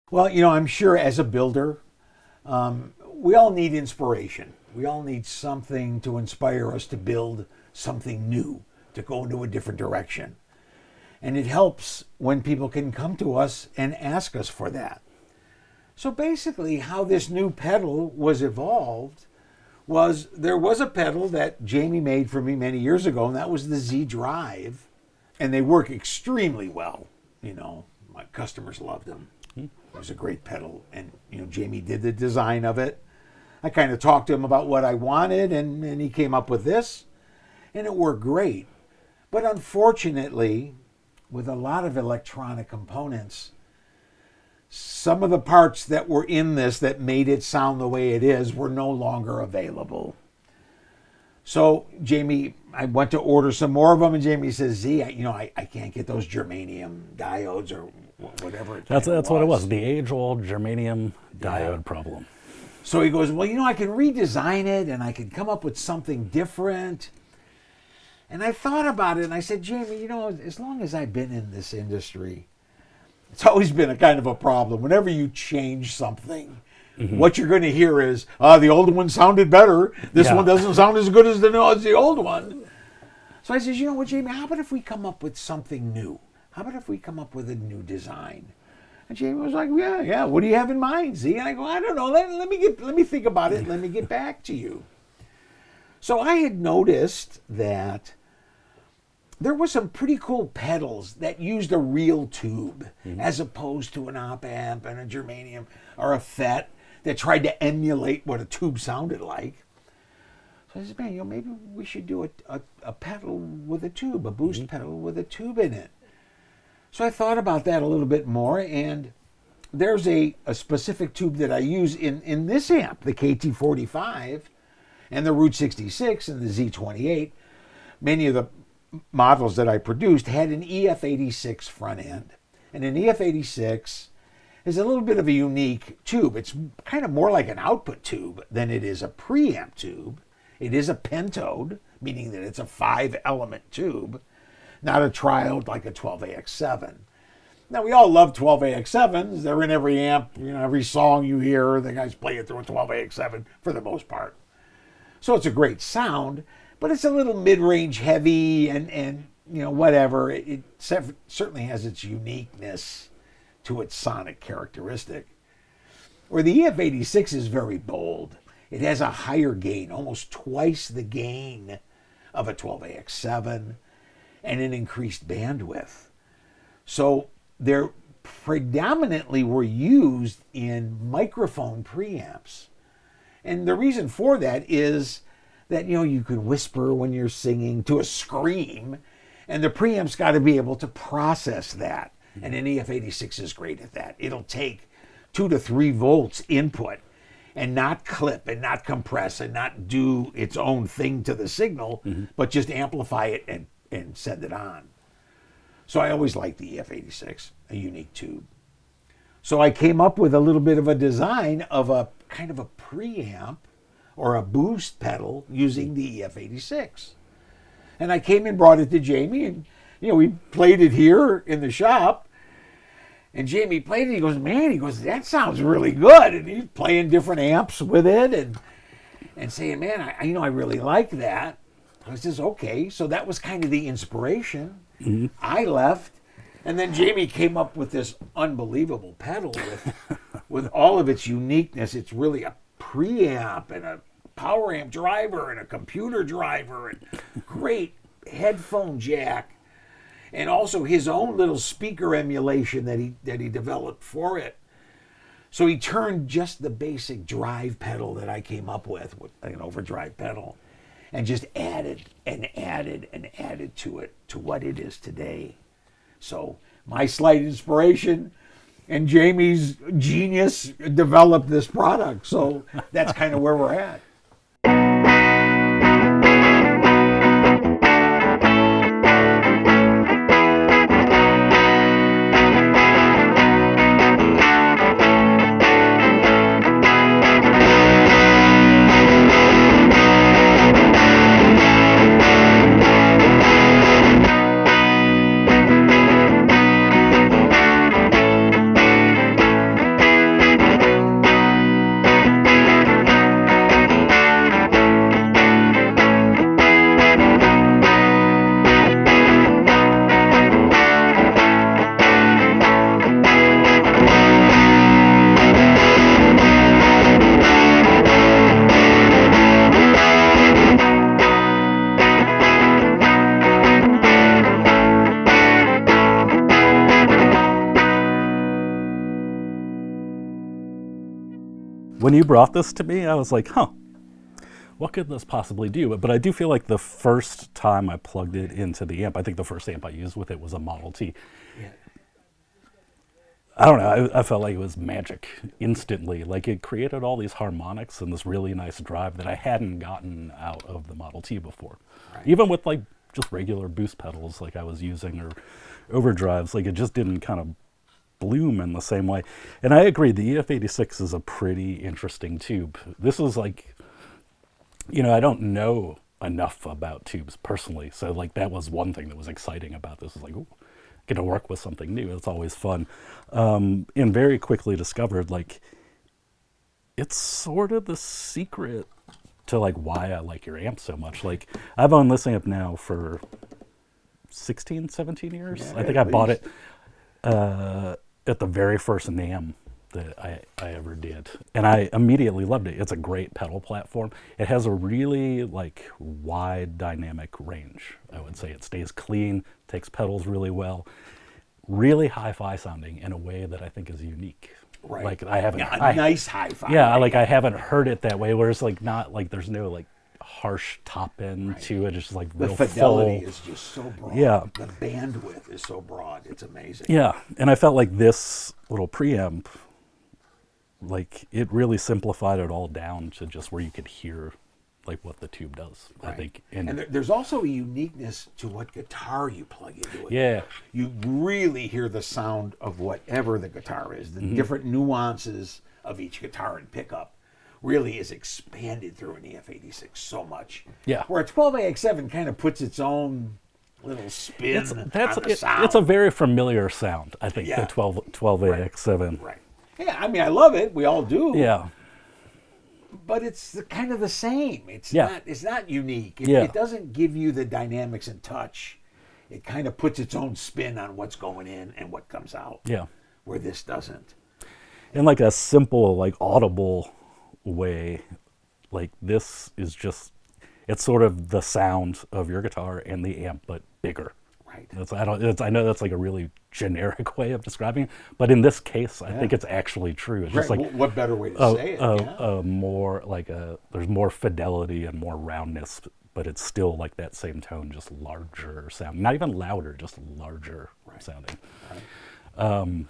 Well, I'm sure as a builder, we all need inspiration. We all need something to inspire us to build something new, to go into a different direction. And it helps when people can come to us and ask us for that. So basically, how this new pedal was evolved was there was a pedal that Jamie made for me many years ago, and that was the Z Drive. And they work extremely well. My customers loved them. It was a great pedal. And, Jamie did the design of it. I kind of talked to him about what I wanted, and he came up with this. And it worked great. But unfortunately, with a lot of electronic components, some of the parts that were in this that made it sound the way it is were no longer available. So Jamie, I went to order some more of them, and Jamie says, Z, I can't get those germanium diodes or whatever. That's what it was, the age-old germanium diode problem. So he goes, well, I can redesign it, and I can come up with something different. And I thought about it, and I said, Jamie, as long as I've been in this industry, it's always been a kind of a problem. Whenever you change something, what you're going to hear is, the old one sounded better. This one doesn't sound as good as the old one. So I said, you know what, Jamie, how about if we come up with something new? How about if we come up with a new design? And Jamie was like, yeah, what do you have in mind, Z? And I go, I don't know, let me think about it, let me get back to you. So I had noticed that there were some pretty cool pedals that used a real tube as opposed to an op amp and a germanium or a FET that tried to emulate what a tube sounded like. So I said, man, maybe we should do a pedal with a tube, a boost pedal with a tube in it. So I thought about that a little bit more, and there's a specific tube that I use in this amp, the KT45 and the Route 66 and the Z28. Many of the models that I produced had an EF86 front end. And an EF86 is a little bit of a unique tube. It's kind of more like an output tube than it is a preamp tube. It is a pentode, meaning that it's a 5-element tube, not a triode like a 12AX7. Now, we all love 12AX7s. They're in every amp. Every song you hear, the guys play it through a 12AX7 for the most part. So it's a great sound, but it's a little mid-range heavy and whatever. It certainly has its uniqueness to its sonic characteristic. Where the EF86 is very bold. It has a higher gain, almost twice the gain of a 12AX7, and an increased bandwidth. So they're predominantly were used in microphone preamps. And the reason for that is that, you could whisper when you're singing to a scream, and the preamp's got to be able to process that. And an EF86 is great at that. It'll take 2 to 3 volts input and not clip and not compress and not do its own thing to the signal, but just amplify it and send it on. So I always liked the EF86, a unique tube. So I came up with a little bit of a design of a kind of a preamp or a boost pedal using the EF86. And I came and brought it to Jamie, and we played it here in the shop. And Jamie played it, he goes, that sounds really good. And he's playing different amps with it and saying, man, I really like that. I says, okay. So that was kind of the inspiration. I left, and then Jamie came up with this unbelievable pedal with all of its uniqueness. It's really a preamp and a power amp driver and a computer driver and great headphone jack, and also his own little speaker emulation that he developed for it. So he turned just the basic drive pedal that I came up with an overdrive pedal, and just added and added and added to it to what it is today. So my slight inspiration and Jamie's genius developed this product. So that's kind of where we're at. when you brought this to me, I was like, huh, what could this possibly do? But I do feel like the first time I plugged it into the amp, I think the first amp I used with it was a Model T. Yeah. I don't know, I felt like it was magic instantly. Like it created all these harmonics and this really nice drive that I hadn't gotten out of the Model T before. Right. Even with like just regular boost pedals like I was using or overdrives, like it just didn't kind of bloom in the same way. And I agree, the EF86 is a pretty interesting tube. This is like, you know, I don't know enough about tubes personally, so like that was one thing that was exciting about this. Is like, ooh, get to work with something new. It's always fun. And very quickly discovered like it's sort of the secret to like why I like your amp so much. Like I've owned this amp now for 16, 17 years. Yeah, I think I bought it at the very first NAMM that I ever did. And I immediately loved it. It's a great pedal platform. It has a really like wide dynamic range, I would say. It stays clean, takes pedals really well, really hi-fi sounding in a way that I think is unique. Right. Like I haven't, nice hi-fi. Yeah, like I haven't heard it that way, where it's like not like there's no like harsh top end to it. It's just like real the fidelity full. is just so broad. Yeah. The bandwidth is so broad. It's amazing. Yeah, and I felt like this little preamp, like it really simplified it all down to just where you could hear like what the tube does. Right. I think, and there's also a uniqueness to what guitar you plug into it. Yeah, you really hear the sound of whatever the guitar is. The different nuances of each guitar and pickup really is expanded through an EF86 so much. Yeah, where a 12AX7 kind of puts its own little spin on the sound. It's a very familiar sound, I think, the 12AX7. Right. Yeah, I mean, I love it. We all do. Yeah. But it's kind of the same. It's not unique. It doesn't give you the dynamics and touch. It kind of puts its own spin on what's going in and what comes out. Yeah. Where this doesn't. In like a simple, like audible way, like this is just, it's sort of the sound of your guitar and the amp, but bigger. Right. I know that's like a really generic way of describing it, but in this case, I think it's actually true. It's just like what better way to say it? More like there's more fidelity and more roundness, but it's still like that same tone, just larger sound. Not even louder, just larger sounding. Right.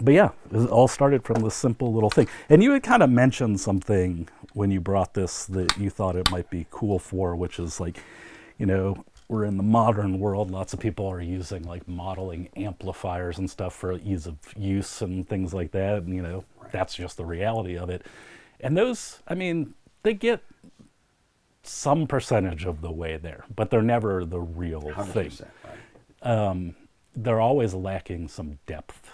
But yeah, it all started from this simple little thing. And you had kind of mentioned something when you brought this that you thought it might be cool for, which is like, you know, we're in the modern world. Lots of people are using like modeling amplifiers and stuff for ease of use and things like that. And, you know, that's just the reality of it. And those, I mean, they get some percentage of the way there, but they're never the real thing. Right. They're always lacking some depth.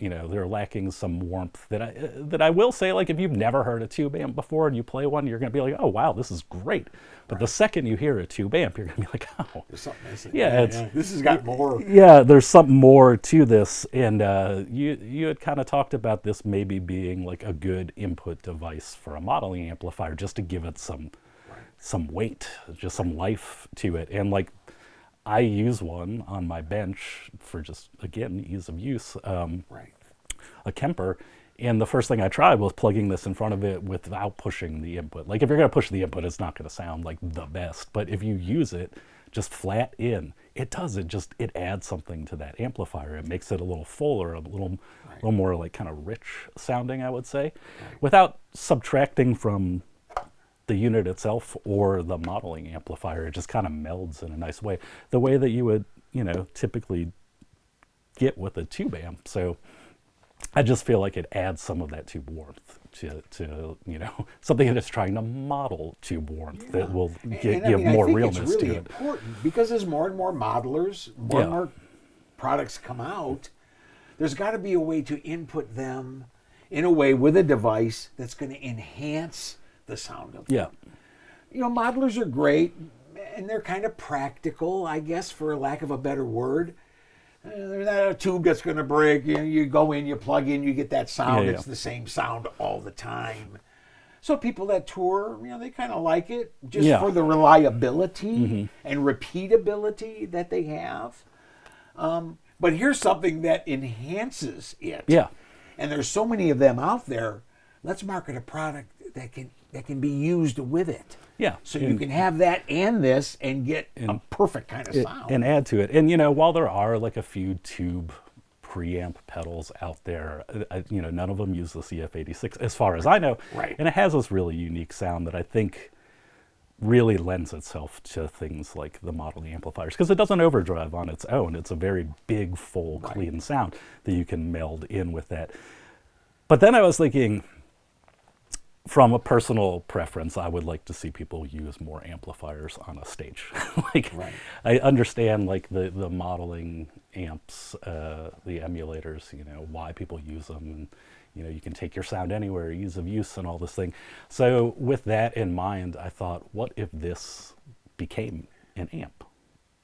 You know, they're lacking some warmth that I will say, like if you've never heard a tube amp before and you play one, you're going to be like, oh, wow, this is great. But the second you hear a tube amp, you're going to be like, oh. There's something missing. Yeah, this has got more. Yeah, there's something more to this. And you had kind of talked about this maybe being like a good input device for a modeling amplifier just to give it some weight, just some life to it. And like I use one on my bench for just, again, ease of use, a Kemper. And the first thing I tried was plugging this in front of it without pushing the input. Like if you're going to push the input, it's not going to sound like the best. But if you use it just flat in, it does. It adds something to that amplifier. It makes it a little fuller, a little more like kind of rich sounding, I would say, without subtracting from the unit itself or the modeling amplifier. It just kind of melds in a nice way, the way that you would, you know, typically get with a tube amp. So I just feel like it adds some of that tube warmth to you know, something that's trying to model tube warmth that will give more realness it's really to it. Important because as more and more modelers, more and more products come out, there's got to be a way to input them in a way with a device that's going to enhance the sound of them. You know, modelers are great and they're kind of practical, I guess, for lack of a better word. There's not a tube that's going to break. You go in, you plug in, you get that sound. It's the same sound all the time. So people that tour, you know, they kind of like it just for the reliability and repeatability that they have. But here's something that enhances it. And there's so many of them out there. let's market a product that can be used with it. Yeah. So you can have that and this and get a perfect kind of sound. And add to it. And, while there are like a few tube preamp pedals out there, none of them use the CF86 as far as I know. Right. And it has this really unique sound that I think really lends itself to things like the modeling amplifiers, because it doesn't overdrive on its own. It's a very big, full, clean sound that you can meld in with that. But then I was thinking, from a personal preference, I would like to see people use more amplifiers on a stage. I understand like the modeling amps, the emulators, why people use them, and you can take your sound anywhere, ease of use and all this thing. So with that in mind, I thought, what if this became an amp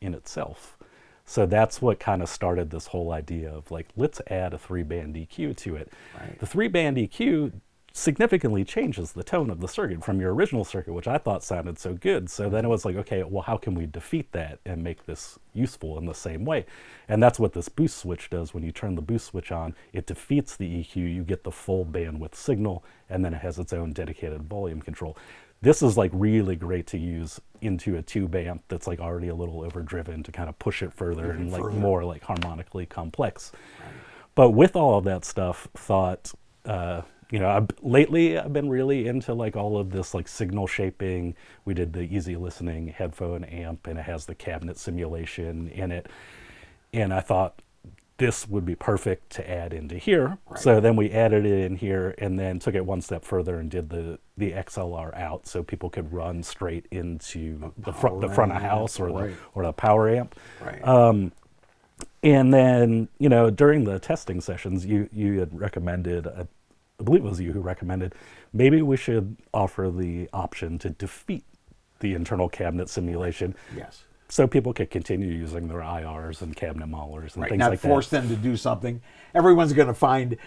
in itself? So that's what kind of started this whole idea of like, let's add a 3-band EQ to it. Right. The 3-band EQ significantly changes the tone of the circuit from your original circuit, which I thought sounded so good. So then it was like, okay, well, how can we defeat that and make this useful in the same way? And that's what this boost switch does. When you turn the boost switch on, it defeats the EQ, you get the full bandwidth signal, and then it has its own dedicated volume control. This is like really great to use into a tube amp that's like already a little overdriven to kind of push it further and like more like harmonically complex. Right. But with all of that stuff, thought, lately I've been really into like all of this like signal shaping. We did the easy listening headphone amp, and it has the cabinet simulation in it. And I thought this would be perfect to add into here. Right. So then we added it in here and then took it one step further and did the XLR out so people could run straight into the front of house or the power amp. Right. And then, during the testing sessions, you had recommended, I believe it was you who recommended, maybe we should offer the option to defeat the internal cabinet simulation. Yes. So people could continue using their IRs and cabinet modelers and things not like that. Not force them to do something. Everyone's going to find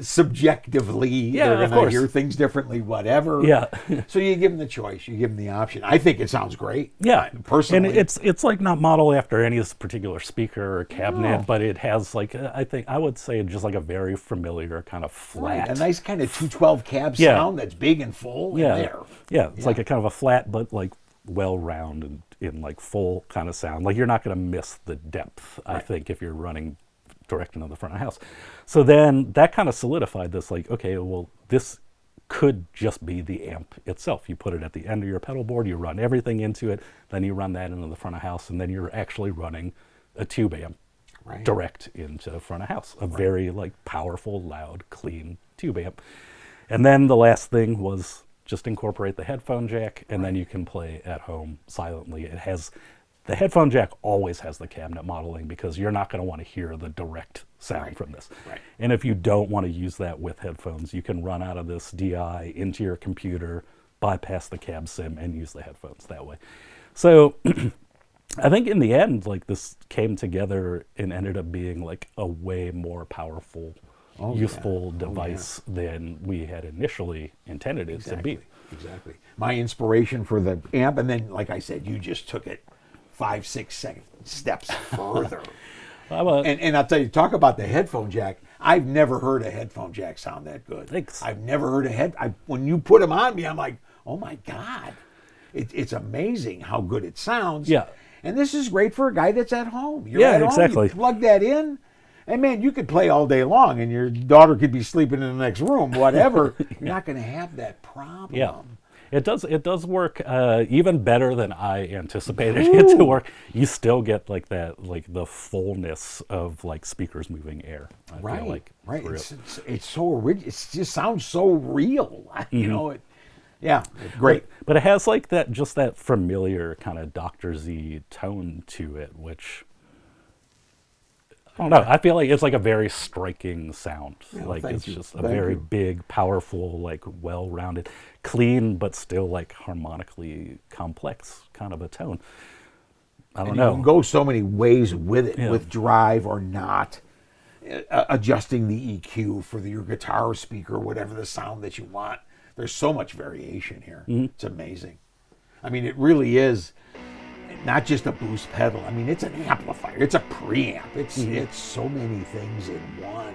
subjectively, they're going to hear things differently, whatever. Yeah. So you give them the choice. You give them the option. I think it sounds great. Yeah. Personally. And it's like not modeled after any particular speaker or cabinet, but it has like, I would say just like a very familiar kind of flat. Right. A nice kind of 212 cab sound that's big and full in there. Yeah. It's like a kind of a flat, but like well-rounded in like full kind of sound. Like you're not going to miss the depth, I think, if you're running direct into the front of the house. So then that kind of solidified this, like, okay, well, this could just be the amp itself. You put it at the end of your pedal board, you run everything into it, then you run that into the front of house, and then you're actually running a tube amp direct into the front of house. A very like powerful, loud, clean tube amp. And then the last thing was just incorporate the headphone jack, and then you can play at home silently. It has the headphone jack always has the cabinet modeling because you're not going to want to hear the direct sound from this. Right. And if you don't want to use that with headphones, you can run out of this DI into your computer, bypass the cab sim, and use the headphones that way. So I think in the end, like this came together and ended up being like a way more powerful, useful device than we had initially intended it to be. Exactly. My inspiration for the amp, and then, like I said, you just took it 5-6 steps further. And I'll tell you, talk about the headphone jack. I've never heard a headphone jack sound that good. Thanks. I've never heard when you put them on me, I'm like, oh my God. It's amazing how good it sounds. Yeah. And this is great for a guy that's at home. You're at home, exactly. You plug that in, and man, you could play all day long, and your daughter could be sleeping in the next room, whatever. You're not going to have that problem. Yeah. It does work even better than I anticipated it to work. You still get like that, like the fullness of like speakers moving air. I feel like it's so original. It just sounds so real. You know, great. But it has like that, just that familiar kind of Dr. Z tone to it, which I don't know. I feel like it's like a very striking sound. Like it's just a very big, powerful, like well-rounded, clean, but still like harmonically complex kind of a tone. I don't know. You can go so many ways with it, with drive or not, adjusting the EQ for your guitar speaker, whatever the sound that you want. There's so much variation here. It's amazing. I mean, it really is. Not just a boost pedal. I mean, it's an amplifier. It's a preamp. It's so many things in one.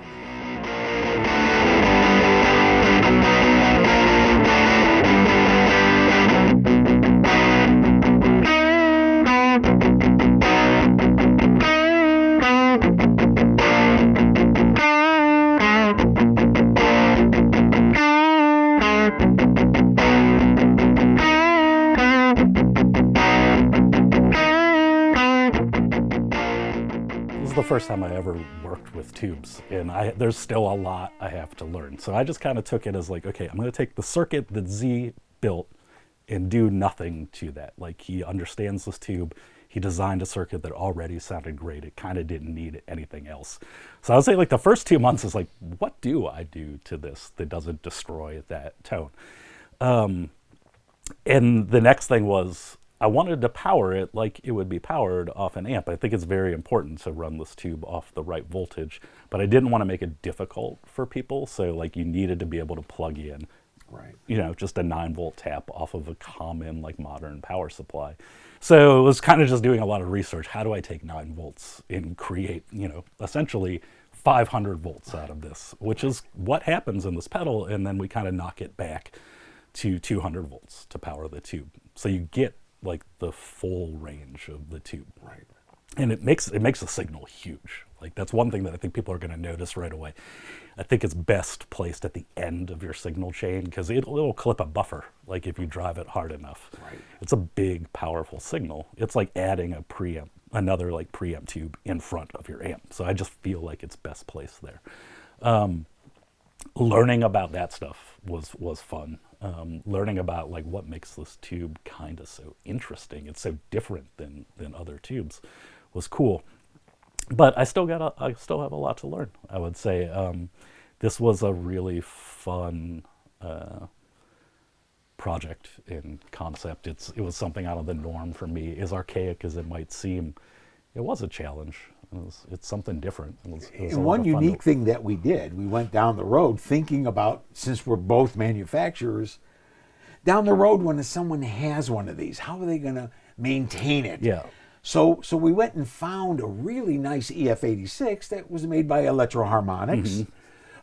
The first time I ever worked with tubes, and there's still a lot I have to learn. So I just kind of took it as like, okay, I'm going to take the circuit that Z built and do nothing to that. Like, he understands this tube. He designed a circuit that already sounded great. It kind of didn't need anything else. So I would say like the first 2 months is like, what do I do to this that doesn't destroy that tone? And the next thing was, I wanted to power it like it would be powered off an amp. I think it's very important to run this tube off the right voltage, but I didn't want to make it difficult for people. So like, you needed to be able to plug in, right, you know, just a 9-volt tap off of a common like modern power supply. So it was kind of just doing a lot of research. How do I take 9 volts and create, you know, essentially 500 volts out of this, which is what happens in this pedal. And then we kind of knock it back to 200 volts to power the tube. So you get like the full range of the tube. Right. And it makes the signal huge. Like, that's one thing that I think people are going to notice right away. I think it's best placed at the end of your signal chain because it'll clip a buffer, like if you drive it hard enough. Right. It's a big, powerful signal. It's like adding a preamp, another like preamp tube in front of your amp. So I just feel like it's best placed there. Learning about that stuff was fun. Learning about like what makes this tube kind of so interesting. It's so different than other tubes was cool. But I still have a lot to learn, I would say. This was a really fun project and concept. It was something out of the norm for me. As archaic as it might seem, it was a challenge. It's something different. It was and one unique thing that we did, we went down the road thinking about, since we're both manufacturers, down the road when someone has one of these, how are they going to maintain it? Yeah. So we went and found a really nice EF86 that was made by Electro Harmonics,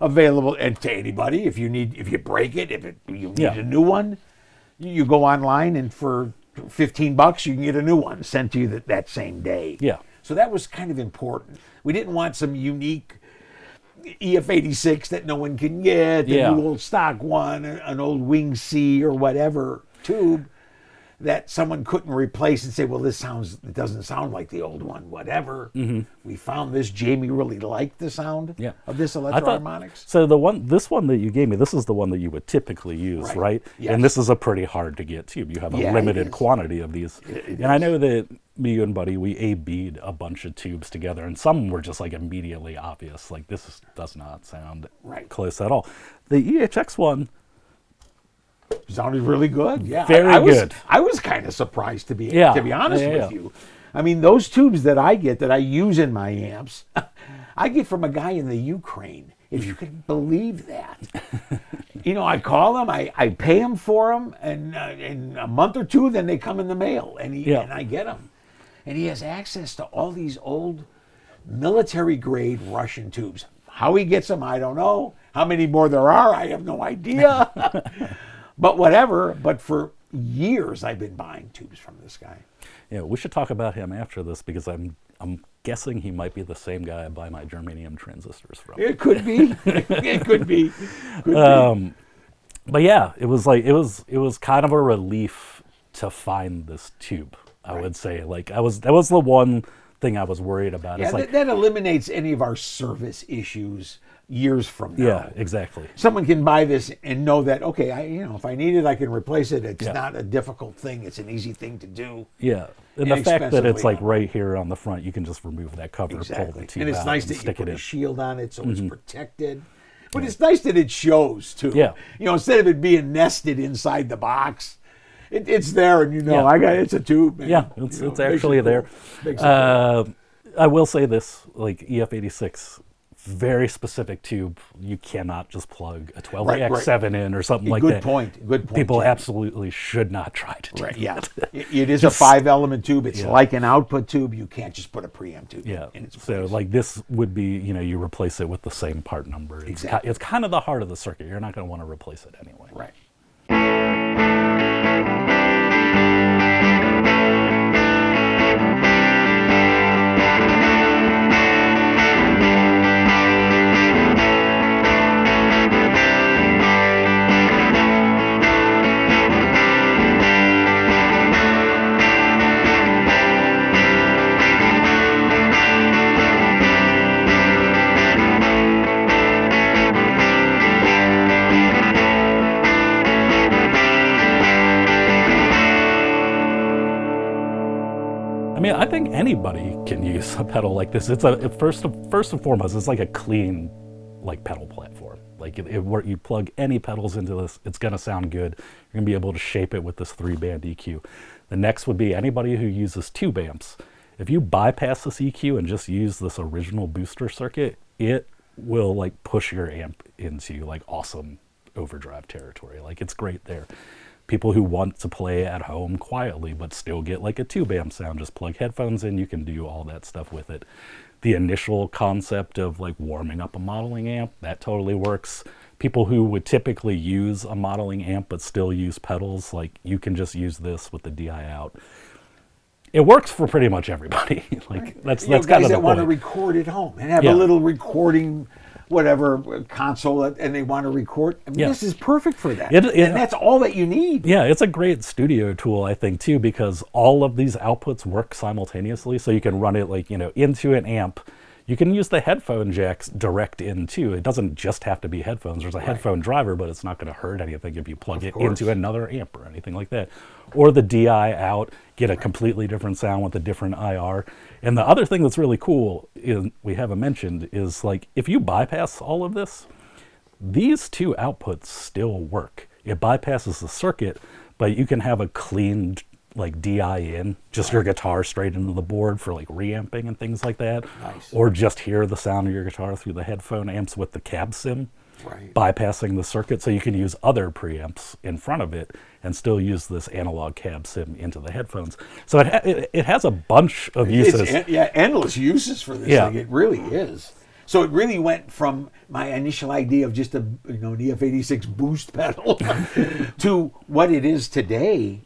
available to anybody. If you break it, you need a new one, you go online and for $15 you can get a new one sent to you that same day. Yeah. So that was kind of important. We didn't want some unique EF86 that no one can get, a new old stock one, an old Wing C or whatever tube that someone couldn't replace and say, well, it doesn't sound like the old one, whatever. We found this. Jamie really liked the sound of this Electro Harmonics. So this one that you gave me, this is the one that you would typically use, right? Yes. And this is a pretty hard to get tube. You have a limited quantity of these. And I know that me and Buddy, we A-B'd a bunch of tubes together, and some were just like immediately obvious. Like, this does not sound close at all. The EHX one sounded really good. Yeah, very good. I was kind of surprised to be honest with you. I mean, those tubes that I get that I use in my amps, I get from a guy in the Ukraine. If you can believe that. I call him, I pay him for them, and in a month or two, then they come in the mail, and I get them. And he has access to all these old military-grade Russian tubes. How he gets them, I don't know. How many more there are, I have no idea. But whatever. But for years, I've been buying tubes from this guy. Yeah, we should talk about him after this because I'm guessing he might be the same guy I buy my germanium transistors from. It could be. It could be. But yeah, it was kind of a relief to find this tube. I would say, like, that was the one thing I was worried about. Yeah, that eliminates any of our service issues years from now. Yeah, exactly. Someone can buy this and know that, okay, if I need it, I can replace it. It's not a difficult thing. It's an easy thing to do. Yeah, and the fact that it's like right here on the front, you can just remove that cover, pull the tube and it's out, nice and that you stick put it a in. shield on it so it's protected. But it's nice that it shows too. Yeah. Instead of it being nested inside the box, it's there, and it's a tube. Man. Yeah, it's actually there. I I will say this, like EF86 very specific tube. You cannot just plug a 12AX7 in or something like Good that. point. Good point. People Jim. absolutely should not try to do that. It is a 5-element tube. It's like an output tube. You can't just put a preamp tube in its So place. like this would be, you replace it with the same part number. Exactly. It's kind of the heart of the circuit. You're not going to want to replace it anyway. Right. I mean, I think anybody can use a pedal like this. It's first and foremost, it's like a clean, like pedal platform. Like you plug any pedals into this, it's gonna sound good. You're gonna be able to shape it with this 3-band EQ. The next would be anybody who uses tube amps. If you bypass this EQ and just use this original booster circuit, it will like push your amp into like awesome overdrive territory. Like it's great there. People who want to play at home quietly but still get like a tube amp sound, just plug headphones in, you can do all that stuff with it. The initial concept of like warming up a modeling amp, that totally works. People who would typically use a modeling amp but still use pedals, like you can just use this with the DI out. It works for pretty much everybody. Like that's kind of the guys that want to point. record at home and have a little recording console and they want to record. I mean, this is perfect for that. And that's all that you need. Yeah, it's a great studio tool, I think, too, because all of these outputs work simultaneously. So you can run it like, into an amp. You can use the headphone jacks direct in too. It doesn't just have to be headphones. There's a headphone driver, but it's not going to hurt anything if you plug it into another amp or anything like that. Or the DI out, get a completely different sound with a different IR. And the other thing that's really cool, we haven't mentioned, is like if you bypass all of this, these two outputs still work. It bypasses the circuit, but you can have a clean like DI in, just your guitar straight into the board for like reamping and things like that. Nice. Or just hear the sound of your guitar through the headphone amps with the cab sim, bypassing the circuit, so you can use other preamps in front of it and still use this analog cab sim into the headphones. So it has a bunch of uses. Endless uses for this thing. It really is. So it really went from my initial idea of just an EF86 boost pedal to what it is today.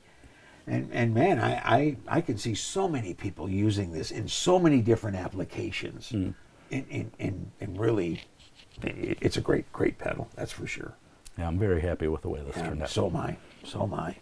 And man, I can see so many people using this in so many different applications. And really, it's a great pedal, that's for sure. Yeah, I'm very happy with the way this turned out. So am I.